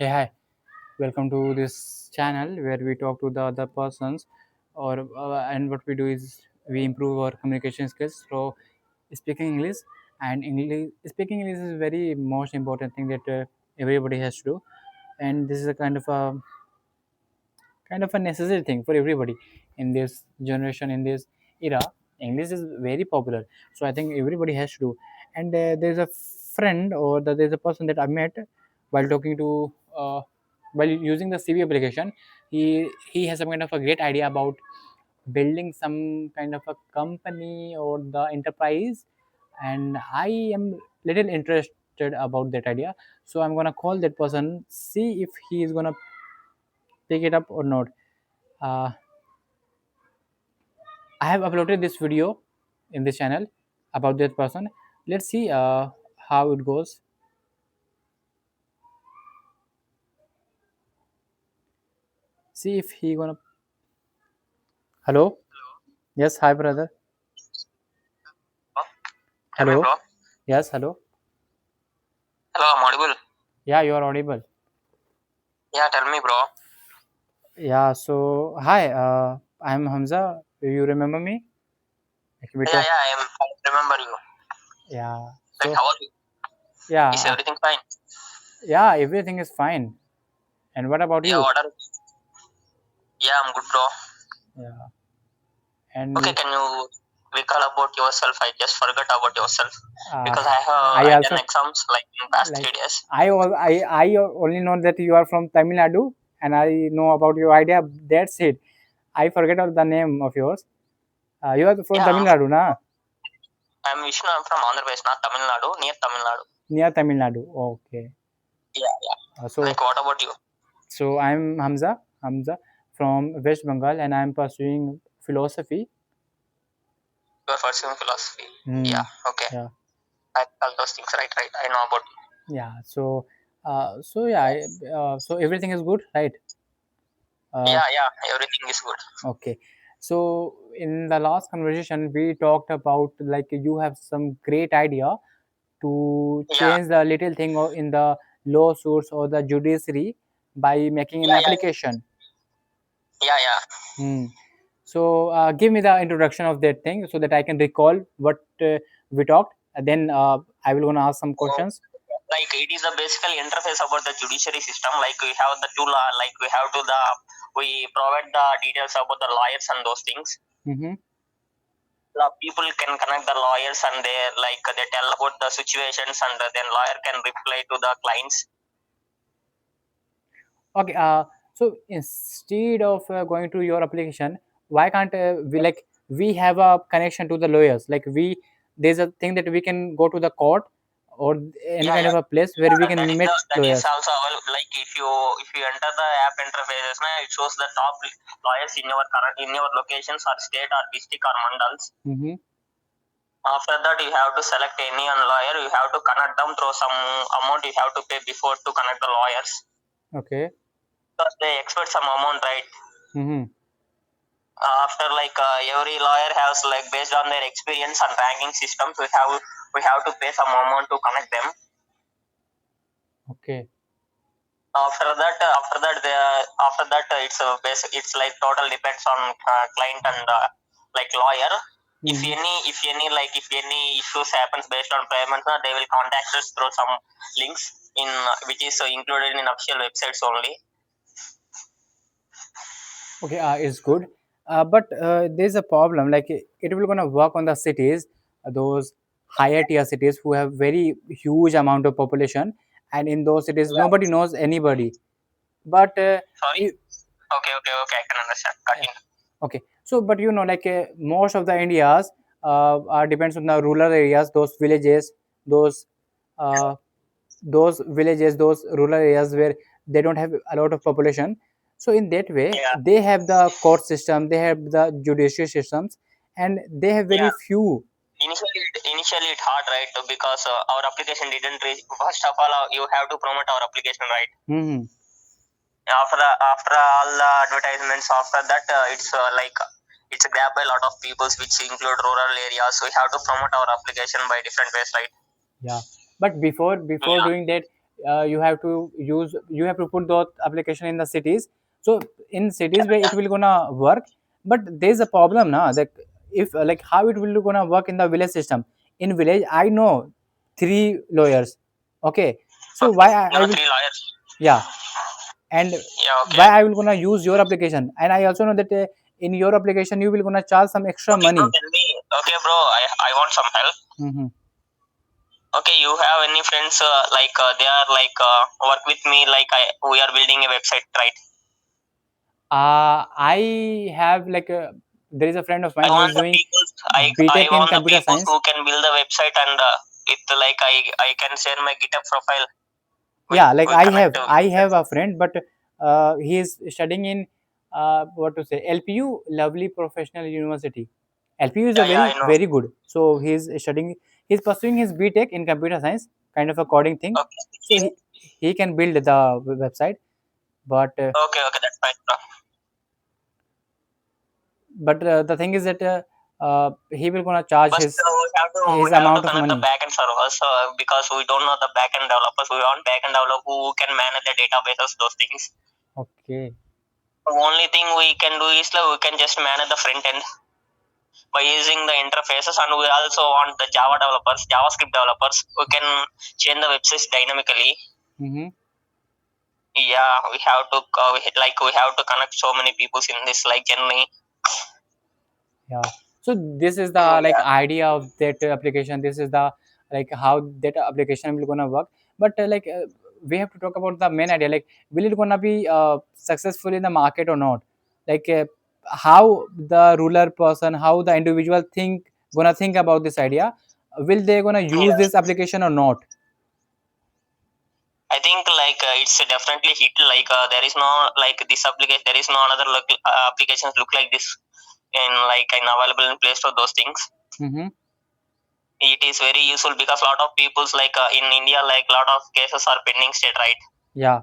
Hey, hi. Welcome to this channel where we talk to the other persons, or and what we do is we improve our communication skills through speaking English. And English speaking English is very most important thing that everybody has to do, and this is a kind of a necessary thing for everybody in this generation, in this era. English is very popular, so I think everybody has to do. And there's a friend, or there's a person that I met while talking to while using the CV application. He has some kind of a great idea about building some kind of a company or the enterprise, and I am little interested about that idea. So I'm gonna call that person, see if he is gonna pick it up or not. uh, I have uploaded this video in this channel about that person. Let's see how it goes. See if he gonna. Hello. Yes. Hi, brother. Oh, tell me, Hello. bro. Yes. Hello. Hello, I'm audible. Yeah, you are audible. Yeah, tell me, bro. Yeah. So hi. I'm Hamza. Do you remember me? Like we Yeah, talk. yeah, I remember you. Yeah. Like, So how are you? yeah. Is everything fine? Yeah. Everything is fine. And what about Yeah, you? what are? Yeah, I'm good, bro. Yeah. Okay, And can you recall about yourself? I just forgot about yourself uh, because I have I I done also exams like in past like 3 days. I only know that you are from Tamil Nadu, and I know about your idea. That's it. I forget all the name of yours. You are from Yeah, Tamil Nadu, na? I'm Vishnu. I'm from Andhra Pradesh, not Tamil Nadu, near Tamil Nadu. Near Tamil Nadu. Okay. Yeah, yeah. Uh, so Like, what about you? so I'm Hamza from West Bengal, and I'm pursuing philosophy. You're pursuing philosophy. Hmm. Yeah, okay. Yeah. I all those things, right, right. I know about. Yeah. So yeah. So everything is good, right? Uh, Yeah, yeah. Everything is good. Okay. So in the last conversation, we talked about like you have some great idea to Yeah, change the little thing in the lawsuits or the judiciary by making an yeah, yeah, application. yeah, yeah. Hmm. So give me the introduction of that thing so that I can recall what we talked. And then I will gonna ask some So, questions. like, it is a basically interface about the judiciary system. Like, we have the two law, like we have to the we provide the details about the lawyers and those things. Mm-hmm. The people can connect the lawyers and they like they tell about the situations and then lawyer can reply to the clients. Okay. So instead of going to your application, why can't we have a connection to the lawyers? Like there's a thing that we can go to the court or any Yeah, kind of yeah. a place where we That can is meet that is lawyers. also like if you enter the app interfaces, it shows the top lawyers in your current in your locations or state or district or mandals. Mm-hmm. After that, you have to select any one lawyer. You have to connect them through some amount. You have to pay before to connect the lawyers Okay. because they expect some amount, right? Mm-hmm. After like every lawyer has like based on their experience and ranking systems, we have to pay some amount to connect them. Okay. It's like total depends on client and like lawyer. If Mm-hmm. any issues happens based on payments, they will contact us through some links in which is included in official websites only. Okay. It's good. But there's a problem. Like it will gonna work on the cities, those higher tier cities who have very huge amount of population, and in those cities Yeah. nobody knows anybody. But Sorry. if, Okay, I can understand. Continue. okay, so but like most of the Indias are depends on the rural areas, those uh, those villages, those rural areas where they don't have a lot of population. So in that way, Yeah, they have the court system, they have the judicial systems, and they have very yeah. few. Initially it's hard, right? Because our application didn't reach. First of all, you have to promote our application, right? Hmm. After all the advertisements, after that it's grabbed by a lot of people, which include rural areas. So we have to promote our application by different ways, right? Yeah, but before Yeah, doing that, you have to put those application in the cities. So in cities where it will gonna work, but there's a problem now that if like how it will gonna work in the village system. In village I know three lawyers, okay, so Okay. why You I know, will, three lawyers. yeah, and Yeah. Okay. why I will gonna use your application, and I also know that in your application you will gonna charge some extra Okay, bro. money. Tell me. Okay, bro. I want some help. Hmm. Okay, you have any friends like they are like work with me like we are building a website, right? I have like there is a friend of I mine who is want the doing people. I BTech in want the computer people science. who can build the website and it like I can share my GitHub profile. We Yeah, like we connect. I have a friend, but he is studying in what to say, LPU, Lovely Professional University. LPU is a Yeah, yeah, very I know. very good. So he's pursuing his BTech in computer science, kind of a coding thing. So Okay, he can build the website, but okay, that's fine, bro. the thing is that he will gonna charge But we his have to amount of connect the money. backend servers because we don't know the backend developers. We want backend developer who can manage the databases, those things. Okay. The only thing we can do is like we can just manage the front end by using the interfaces, and we also want the Java developers, JavaScript developers who can change the websites dynamically. Mm-hmm. Yeah, we have to we have to connect so many people in this like journey. Yeah. So this is the Oh, like yeah. idea of that application. This is the like how that application will gonna work. But we have to talk about the main idea. Like, will it gonna be successful in the market or not? Like, how the ruler person, how the individual think about this idea? Will they gonna use Yeah. this application or not? I think like it's definitely hit. Like there is no like this application. There is no another applications look like this in like in available in Play Store. Those things. Mm-hmm. It is very useful because a lot of people's like in India like a lot of cases are pending state, right? Yeah.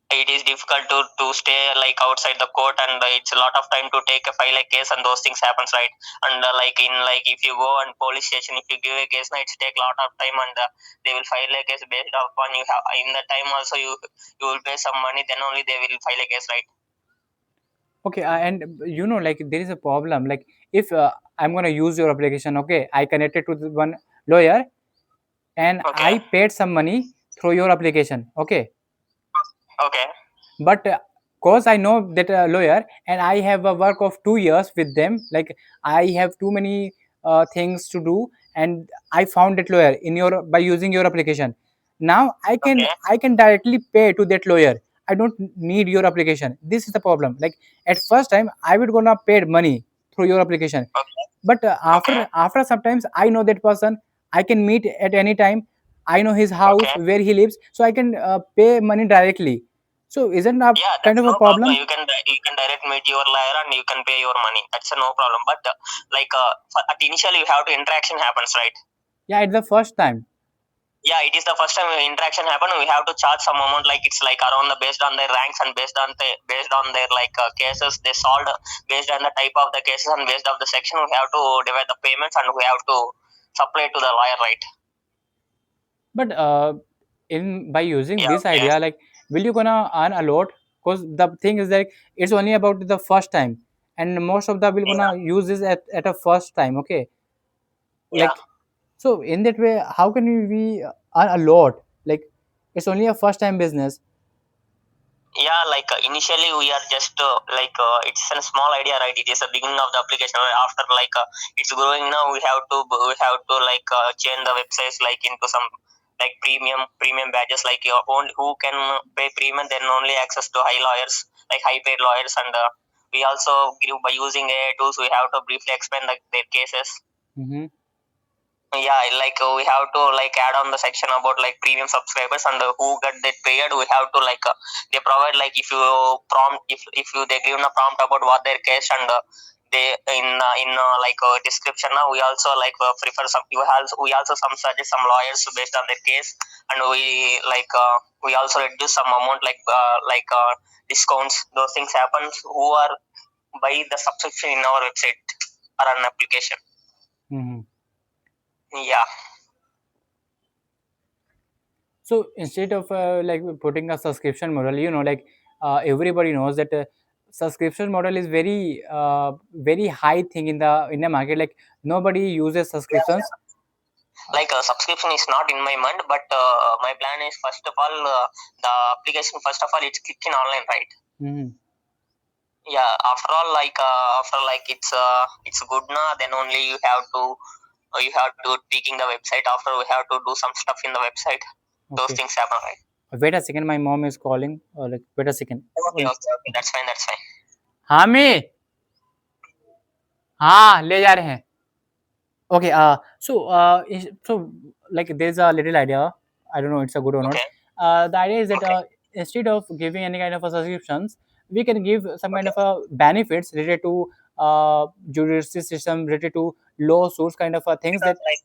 It is difficult to stay like outside the court, and it's a lot of time to take a file a case, and those things happens, right? And like in like if you go on police station, if you give a case now, it's take a lot of time, and they will file a case based upon you have in the time also you will pay some money, then only they will file a case, right? Okay, and like there is a problem. Like, if I'm gonna use your application, okay, I connected to the one lawyer, and Okay. I paid some money through your application, okay, Okay. but cause I know that lawyer, and I have a work of 2 years with them, like I have too many things to do, and I found that lawyer in your by using your application. Now Okay. I can directly pay to that lawyer. I don't need your application. This is the problem. Like, at first time I would gonna pay money through your application, Okay. but Okay. after sometimes I know that person, I can meet at any time, I know his house Okay. where he lives, so I can pay money directly. So isn't a Yeah, kind that's of a no problem. problem? You can direct meet your lawyer and you can pay your money. That's a no problem. But like at initially you have to interaction happens, right? Yeah, it's the first time. Yeah, it is the first time interaction happen. We have to charge some amount, like it's like around the based on their ranks and based on their like cases they solved, based on the type of the cases and based of the section. We have to divide the payments and we have to supply to the lawyer, right? But in by using Yeah. this Okay. idea, like, will you gonna earn a lot? Because the thing is that it's only about the first time, and most of the will Yeah. gonna use this at a first time, okay, Yeah. like, so in that way how can we earn a lot, like, it's only a first time business. Yeah, like initially we are just it's a small idea, right? It is the beginning of the application, right? After like it's growing now, we have to like change the websites like into some like premium badges, like your own who can pay premium, then only access to high lawyers, like high paid lawyers. And we also give by using AI tools, we have to briefly explain like their cases. Mm-hmm. Yeah, like we have to like add on the section about like premium subscribers and who get that period. We have to like they provide like if you prompt if you they give a prompt about what their case, and they in like description now we also like prefer some we also some suggest some lawyers based on their case, and we also reduce some amount like discounts. Those things happens who are buy the subscription in our website or an application. Mm-hmm. Yeah. So instead of like putting a subscription model, like everybody knows that subscription model is very high thing in the market. Like nobody uses Yeah, subscriptions. yeah. Like a subscription is not in my mind, but my plan is first of all the application. First of all, it's clicking online, right? Mhm. Yeah. After like it's good now. Then only you have to tweaking the website. After we have to do some stuff in the website. Those Okay. things happen, right? Wait a second. My mom is calling. Like wait a second. Okay, okay, okay. That's fine. That's fine. हाँ मैं हाँ ले जा रहे हैं. Okay. So like there's a little idea. I don't know it's a good or not. Okay. The idea is that Okay. instead of giving any kind of a subscriptions, we can give some kind Okay. of a benefits related to judicial system, related to lawsuits, kind of things that Because like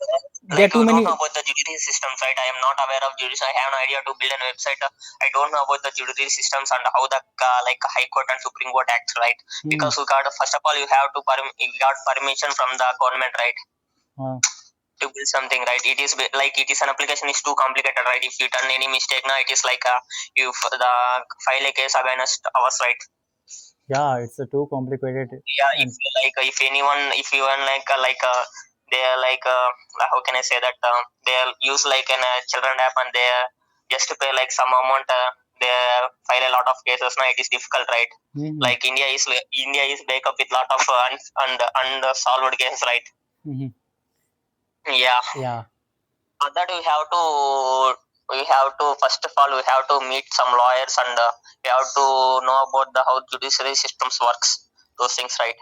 there are you too don't many. know about the judicial systems, right? I am not aware of judicial. I have no idea to build a website. I don't know about the judicial systems and how the like High Court and Supreme Court acts, right? Mhm. Because we got first of all you have to you got permission from the government, right? Uh, To build something, right? It is like it is an application is too complicated, right? If you done any mistake now, it is like you the file a case against us, right? yeah, it's too complicated. Yeah, if And like if you want they are like how can I say that they use like an children app and they just to pay like some amount they file a lot of cases now. It is difficult, right? Mhm. Like India is back up with lot of unsolved cases, right? Mhm. Yeah. Yeah. For that we have to first of all we have to meet some lawyers and we have to know about the how judiciary systems works, those things, right?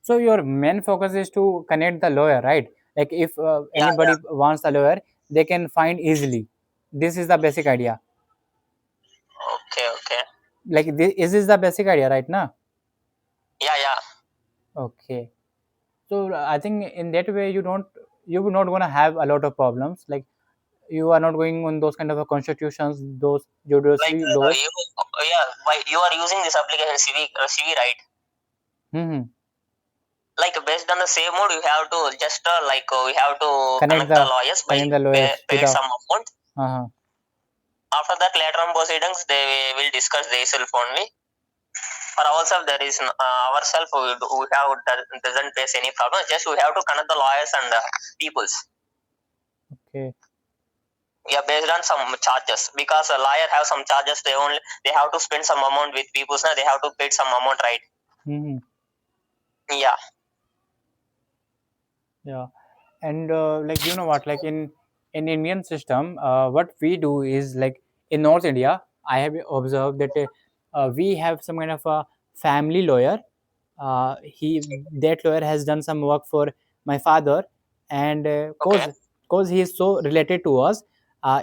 So your main focus is to connect the lawyer, right? Like if Yeah, anybody yeah. wants a lawyer, they can find easily. This is the basic idea. Okay, okay. Like this is the basic idea, right? Now. Yeah, yeah. Okay. So I think in that way you're not gonna have a lot of problems. Like you are not going on those kind of constitutions, those Like judiciary laws. yeah, why you are using this application CV, right? Hmm. Like based on the same mode, you have to just we have to Connect connect the the lawyers by connect the lawyers to paid the. some amount. Uh-huh. After that, later on proceedings, they will discuss themselves only. For ourselves, there is ourselves we have doesn't face any problem. Just we have to connect the lawyers and peoples. Okay. Yeah, based on some charges, because a lawyer have some charges. They have to spend some amount with peoples. Now they have to pay some amount, right? Hmm. Yeah. Yeah. And like what, like in Indian system, what we do is like in North India, I have observed that we have some kind of a family lawyer. He That lawyer has done some work for my father, and Okay. cause he is so related to us.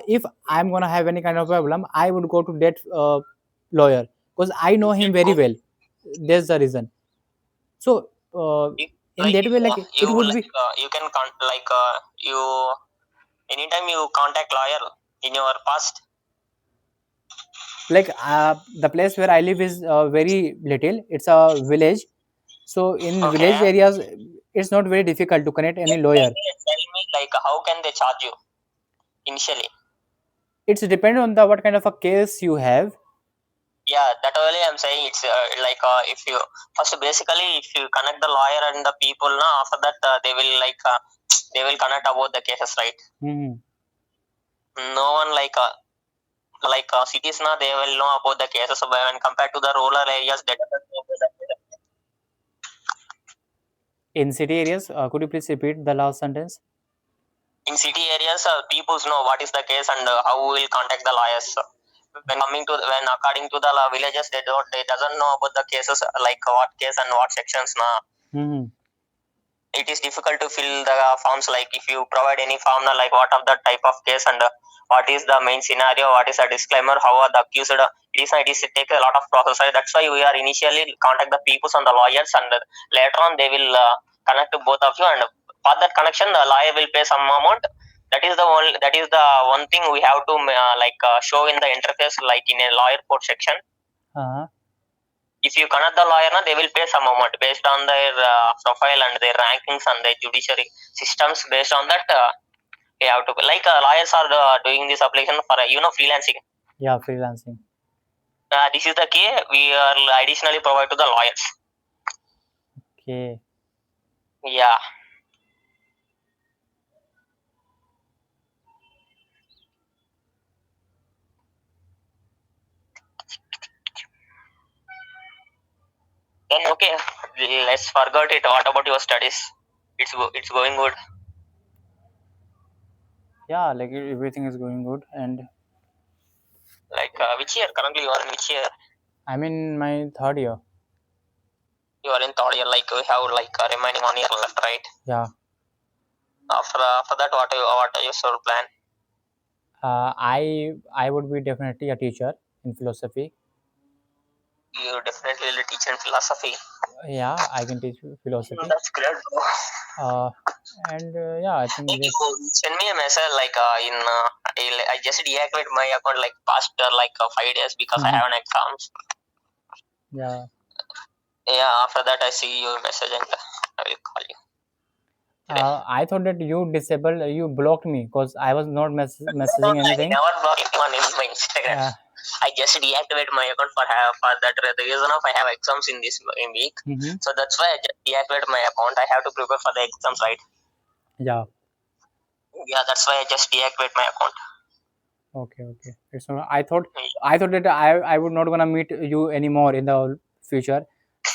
If I'm gonna have any kind of problem, I would go to that lawyer because I know him very well. That's the reason. So If, in that way, like it would be you can you anytime you contact lawyer in your past. like the place where I live is very little. It's a village, so in village Okay. areas, it's not very difficult to connect any Just lawyer. tell me like how can they charge you initially? It's depend on the what kind of a case you have. Yeah, that only I'm saying it's if you first basically if you connect the lawyer and the people now after that they will they will connect about the cases, right? Hmm. No one cities now they will know about the cases when compared to the rural areas they doesn't know about the In city areas, could you please repeat the last sentence? in city areas people know what is the case and how we will contact the lawyers when coming to when according to the villages they doesn't know about the cases like what case and what sections now. Hmm. It is difficult to fill the forms like if you provide any form like what of the type of case and what is the main scenario, what is the disclaimer, how are the accused, it is take a lot of process, right? That's why we are initially contact the people and the lawyers and later on they will connect to both of you and for that connection the lawyer will pay some amount. That is the one thing we have to show in the interface like in a lawyer port section. Uh-huh. If you connect the lawyer, they will pay some amount based on their profile and their rankings and their judiciary systems. Based on that, You have to like lawyers are doing this application for freelancing. Yeah, freelancing. This is the key we are additionally provide to the lawyers. Okay. Yeah. Then okay, let's forget it. What about your studies? It's going good. Yeah, like everything is going good, and Like which year? Currently, you are in which year? I'm in my third year. You are in third year. Like we have like remaining 1 year left, right? Yeah. After that, what are your sort of plan? I would be definitely a teacher in philosophy. You definitely will teach in philosophy. Yeah, I can teach philosophy. That's great, bro. And yeah, I think Like this. you send me a message like I just deactivate my account like past 5 days because I Mhm. have an exams. Yeah. Yeah, after that I see your message and I will call you today. I thought that you blocked me because I was not No, messaging I anything. never block anyone in my Instagram. Uh, I just deactivate my account for that reason of I have exams in this week. mhm. So that's why I just deactivate my account. I have to prepare for the exams, right? Yeah. Yeah, that's why I just deactivate my account. Okay. Okay. It's not, I thought that I would not gonna meet you anymore in the future.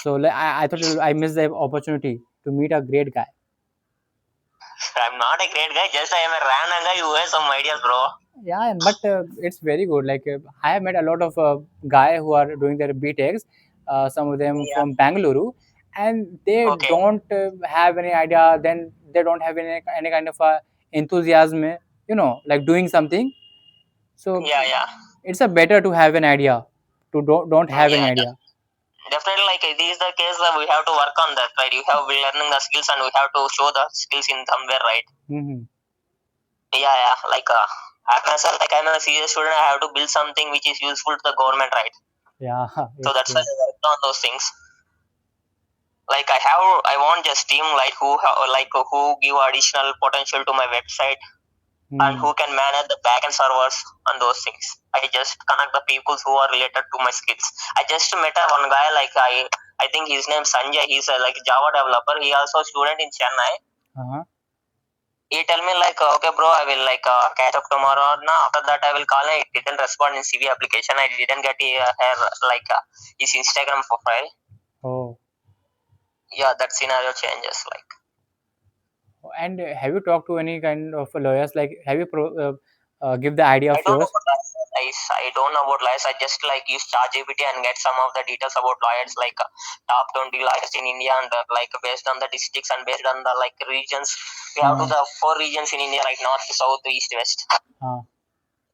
So like, I thought I missed the opportunity to meet a great guy. I'm not a great guy, just I am a random guy who has some ideas, bro. Yeah, but it's very good. Like I have met a lot of guy who are doing their BTECs, some of them Yeah. from Bangalore, and they Okay. don't have any idea. Then they don't have any kind of enthusiasm, like doing something. So Yeah, yeah. it's a better to have an idea to don't have any Yeah, idea. definitely. Like this is the case that we have to work on that, right? You have been learning the skills and we have to show the skills in somewhere, right? Hmm. Yeah, yeah. Like as myself, like I'm a serious student, I have to build something which is useful to the government, right? Yeah, So it's that's why true. I worked on those things. Like I want just team like who give additional potential to my website and Hmm. who can manage the backend servers and those things. I just connect the people who are related to my skills. I just met one guy like I think his name Sanjay. He's a like Java developer. He also a student in Chennai. Uh-huh. He tell me like okay bro, I will like catch up tomorrow. No, after that I will call him. He didn't respond in CV application. I didn't get her like his Instagram profile. Oh, Yeah, that scenario changes like. and have you talked to any kind of lawyers? Like, have you give the idea I of don't know yours? about lies. I don't know about lies. I just like use ChatGPT and get some of the details about lawyers, like top 20 lawyers in India, and like based on the districts and based on the like regions. We have to Uh-huh. the 4 regions in India, like north, south, east, west. Uh,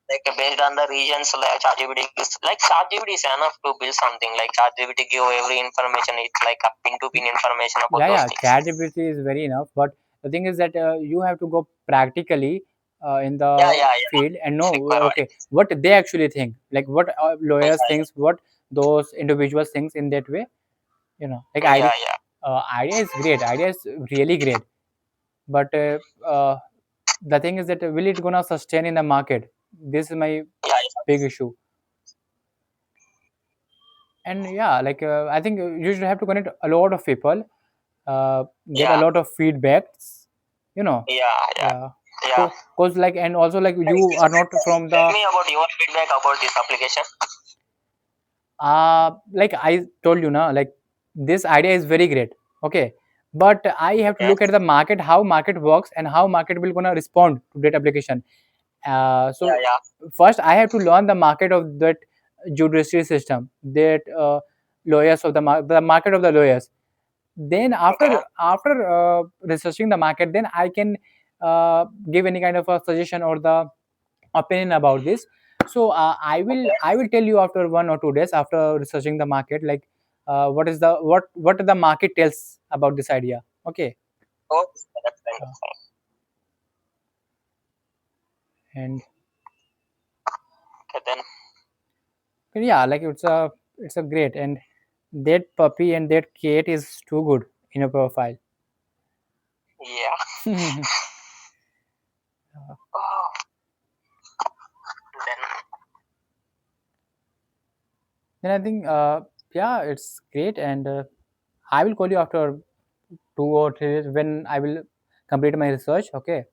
Like based on the regions, like ChatGPT gives, like ChatGPT is enough to build something. Like ChatGPT give every information. It's like a pin to pin information about yeah, those yeah. things. ChatGPT is very enough, but the thing is that you have to go practically in Yeah, the yeah, yeah. field and It's know, required. okay, what they actually think, like what Yeah, lawyers thinks, what those individuals thinks in that way. Like yeah, idea. yeah. Idea is great. Idea is really great, but the thing is that will it gonna sustain in the market? This is my Yeah, big issue. And yeah, like I think you should have to connect a lot of people, get a yeah, lot of feedbacks, you know yeah, yeah, yeah, yeah. because like, and also like you are not from Tell the me about your feedback about this application. like I told you now, like this idea is very great, okay, but I have to Okay. look at the market, how market works and how market will gonna respond to that application. Yeah, So yeah. first I have to learn the market of that judiciary system, that lawyers of the market of the lawyers. Then Okay. after researching the market, then I can give any kind of a suggestion or the opinion about this. So I will tell you after 1 or 2 days after researching the market, like what the market tells about this idea, okay. Oh, that's fine. Uh, That's fine. and Okay, then. yeah, like it's a great, and that puppy and that cat is too good in a profile. Yeah. then I think yeah, it's great, and I will call you after 2 or 3 days when I will complete my research. Okay,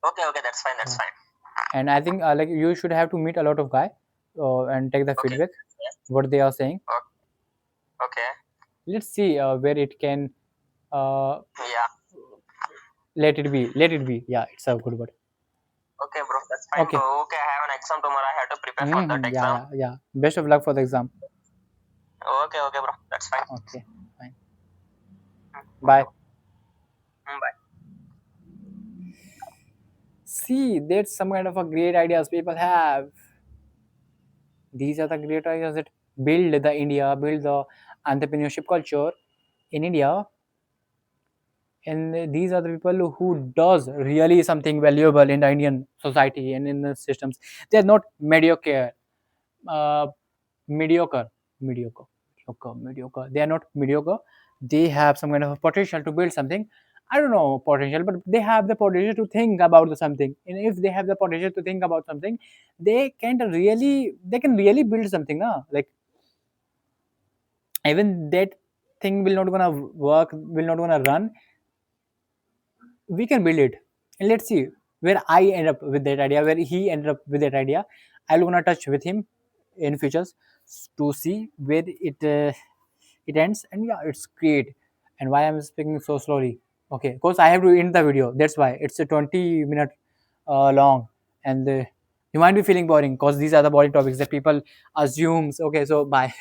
Okay, that's fine. That's yeah. fine. And I think like you should have to meet a lot of guy and take the Okay. feedback Yeah. what they are saying. Okay. Let's see where it can uh, Yeah. let it be. Let it be. Yeah, it's a good word. Okay, bro. That's fine, Okay. bro. Okay, I have an exam tomorrow. I have to prepare for that Yeah, exam. yeah. Best of luck for the exam. Okay, bro. That's fine. Okay, fine. Bye. Bye. See, that's some kind of a great ideas people have. These are the great ideas that build the India, build the entrepreneurship culture in India. And these are the people who does really something valuable in the Indian society and in the systems. They are not uh, mediocre, mediocre. They are not mediocre. They have some kind of potential to build something. I don't know potential, but they have the potential to think about the something. And if they have the potential to think about something, they can really build something. Na? Like even that thing will not gonna work, will not gonna run. We can build it, and let's see where I end up with that idea, where he ended up with that idea. I'll gonna touch with him in futures to see where it ends. And yeah, it's great. And why I'm speaking so slowly, okay, because I have to end the video, that's why it's a 20-minute long. And you might be feeling boring because these are the boring topics that people assumes. Okay, so bye.